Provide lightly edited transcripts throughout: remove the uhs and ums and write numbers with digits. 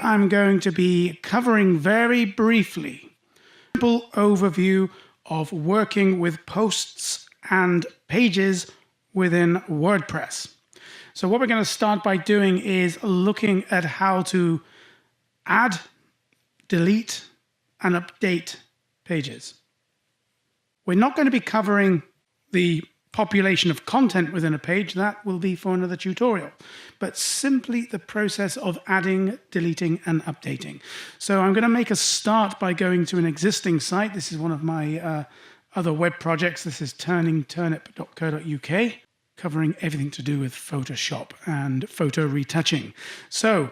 I'm going to be covering very briefly a simple overview of working with posts and pages within WordPress. So what we're going to start by doing is looking at how to add, delete, and update pages. We're not going to be covering the population of content within a page. That will be for another tutorial, but simply the process of adding, deleting, and updating. So I'm going to make a start by going to an existing site. This is one of my other web projects. This is turningturnip.co.uk, covering everything to do with Photoshop and photo retouching. So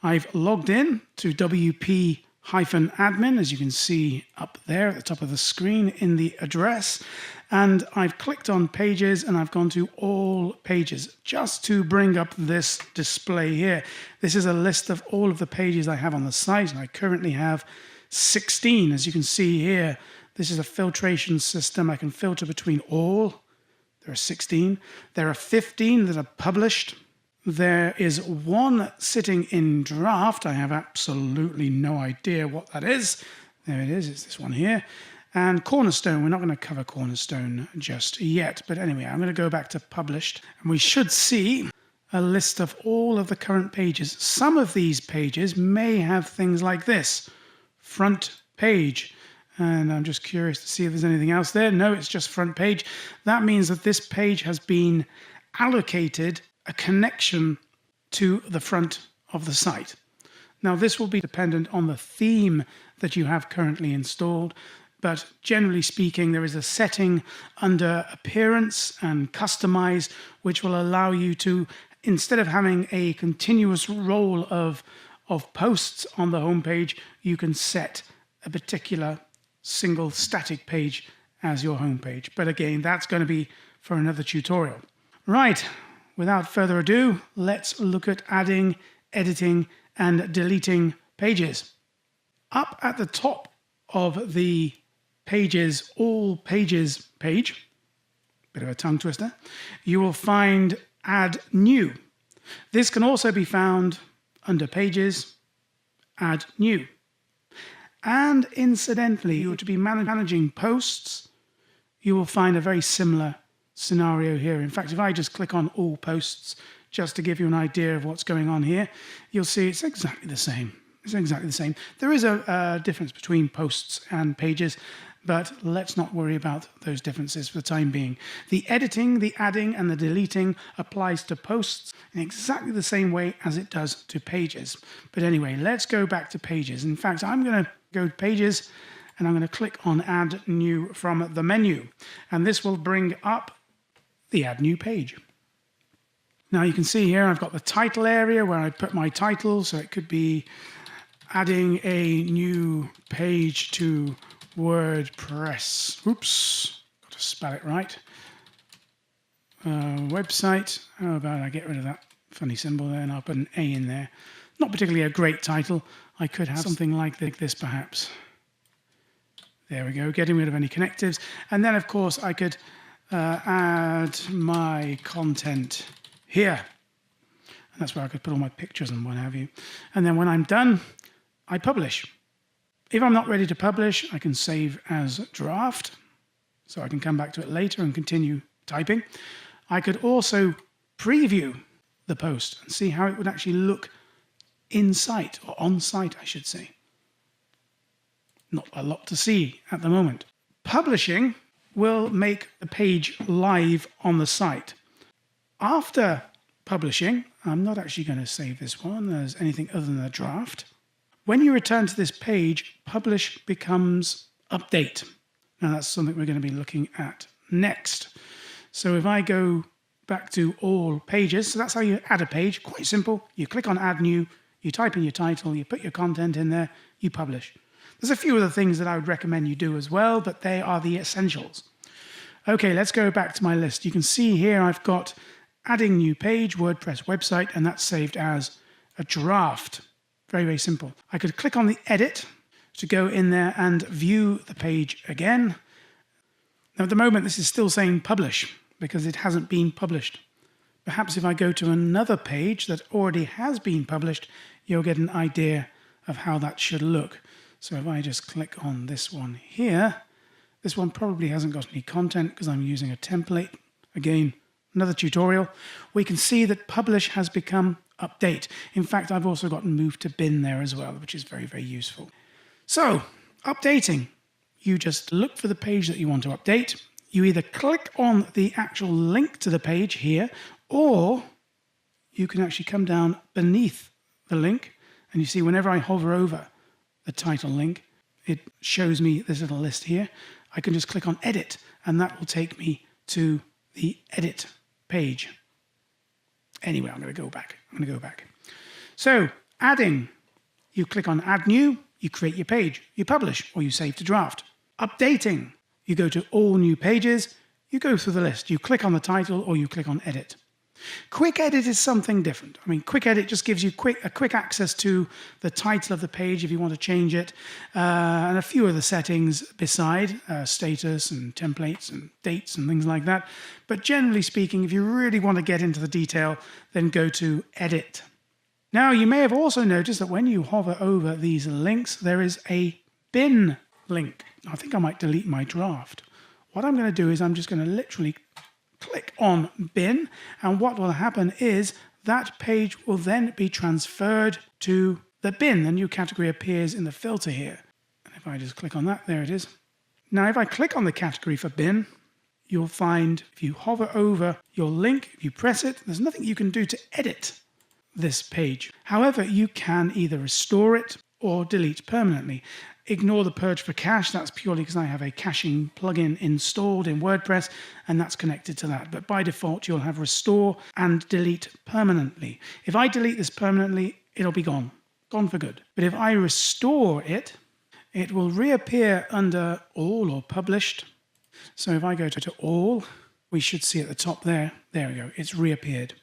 I've logged in to WP-admin, as you can see up there at the top of the screen in the address. And I've clicked on pages and I've gone to all pages just to bring up this display here. This is a list of all of the pages I have on the site, and I currently have 16. As you can see here, this is a filtration system. I can filter between all. There are 16. There are 15 that are published. There is one sitting in draft. I have absolutely no idea what that is. There it is. It's this one here. And Cornerstone, we're not going to cover Cornerstone just yet. But anyway, I'm going to go back to published. And we should see a list of all of the current pages. Some of these pages may have things like this. Front page. And I'm just curious to see if there's anything else there. No, it's just front page. That means that this page has been allocated a connection to the front of the site. Now, this will be dependent on the theme that you have currently installed. But generally speaking, there is a setting under Appearance and Customize, which will allow you to, instead of having a continuous roll of posts on the home page, you can set a particular single static page as your home page. But again, that's going to be for another tutorial. Right, without further ado, let's look at adding, editing, and deleting pages. Up at the top of the pages, all pages page, bit of a tongue twister, you will find add new. This can also be found under pages, add new. And incidentally, you are to be managing posts, you will find a very similar scenario here. In fact, if I just click on all posts, just to give you an idea of what's going on here, you'll see it's exactly the same. It's exactly the same. There is a difference between posts and pages, but let's not worry about those differences for the time being. The editing, the adding, and the deleting applies to posts in exactly the same way as it does to pages. But anyway, let's go back to pages. In fact, I'm going to go to pages, and I'm going to click on Add New from the menu. And this will bring up the Add New page. Now you can see here I've got the title area where I put my title, so it could be adding a new page to WordPress. Oops, got to spell it right. Website. How about I get rid of that funny symbol there and I'll put an A in there. Not particularly a great title. I could have something like this perhaps. There we go, getting rid of any connectives. And then of course I could add my content here. And that's where I could put all my pictures and what have you. And then when I'm done, I publish. If I'm not ready to publish, I can save as draft, so I can come back to it later and continue typing. I could also preview the post and see how it would actually look in site, or on site, I should say. Not a lot to see at the moment. Publishing will make the page live on the site. After publishing, I'm not actually going to save this one as anything other than a draft. When you return to this page, publish becomes update. Now that's something we're going to be looking at next. So if I go back to all pages, so that's how you add a page, quite simple. You click on Add New, you type in your title, you put your content in there, you publish. There's a few other things that I would recommend you do as well, but they are the essentials. Okay, let's go back to my list. You can see here I've got adding new page, WordPress website, and that's saved as a draft. Very, very simple. I could click on the edit to go in there and view the page again. Now at the moment this is still saying publish because it hasn't been published. Perhaps if I go to another page that already has been published, you'll get an idea of how that should look. So if I just click on this one here, this one probably hasn't got any content because I'm using a template. Again, another tutorial. We can see that publish has become update. In fact, I've also got move to bin there as well, which is very, very useful. So updating, you just look for the page that you want to update. You either click on the actual link to the page here, or you can actually come down beneath the link, and you see whenever I hover over the title link, it shows me this little list here. I can just click on edit, and that will take me to the edit page. Anyway, I'm going to go back. So adding, you click on add new, you create your page, you publish, or you save to draft. Updating, you go to all new pages, you go through the list, you click on the title, or you click on edit. Quick edit is something different. I mean, quick edit just gives you quick access to the title of the page if you want to change it, and a few other settings beside status and templates and dates and things like that. But generally speaking, if you really want to get into the detail, then go to edit. Now, you may have also noticed that when you hover over these links, there is a bin link. I think I might delete my draft. What I'm going to do is I'm just going to literally click on bin, and what will happen is that page will then be transferred to the bin. The new category appears in the filter here. And if I just click on that, there it is. Now, if I click on the category for bin, you'll find if you hover over your link, if you press it, there's nothing you can do to edit this page. However, you can either restore it or delete permanently. Ignore the purge for cache. That's purely because I have a caching plugin installed in WordPress, and that's connected to that. But by default, you'll have restore and delete permanently. If I delete this permanently, it'll be gone for good. But if I restore it, it will reappear under all or published. So if I go to all, we should see at the top there. There we go. It's reappeared.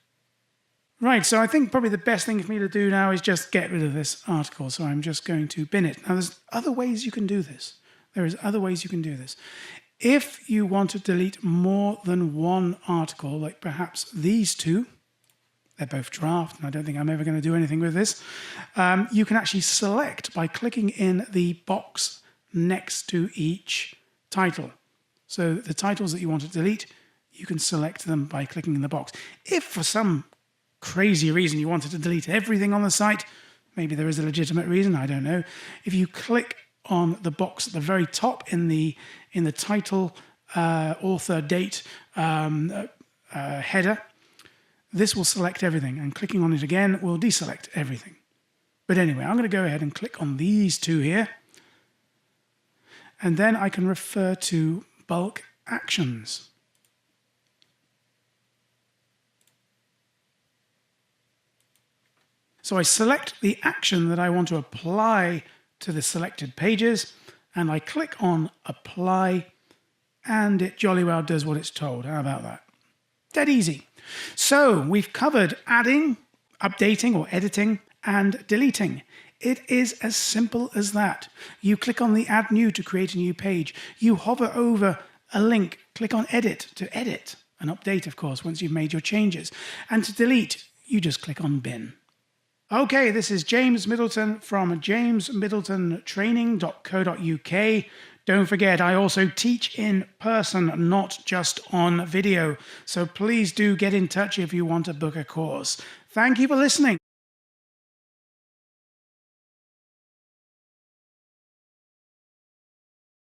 Right, so I think probably the best thing for me to do now is just get rid of this article. So I'm just going to bin it. Now, there's other ways you can do this. If you want to delete more than one article, like perhaps these two, they're both draft, and I don't think I'm ever going to do anything with this, you can actually select by clicking in the box next to each title. So the titles that you want to delete, you can select them by clicking in the box. If for some crazy reason you wanted to delete everything on the site, maybe there is a legitimate reason, I don't know. If you click on the box at the very top in the title, author, date header, this will select everything, and clicking on it again will deselect everything. But anyway, I'm going to go ahead and click on these two here, and then I can refer to bulk actions. So I select the action that I want to apply to the selected pages, and I click on apply, and it jolly well does what it's told. How about that? Dead easy. So we've covered adding, updating or editing, and deleting. It is as simple as that. You click on the add new to create a new page. You hover over a link, click on edit to edit, and update, of course, once you've made your changes. And to delete, you just click on bin. Okay, this is James Middleton from jamesmiddletontraining.co.uk. Don't forget, I also teach in person, not just on video. So please do get in touch if you want to book a course. Thank you for listening.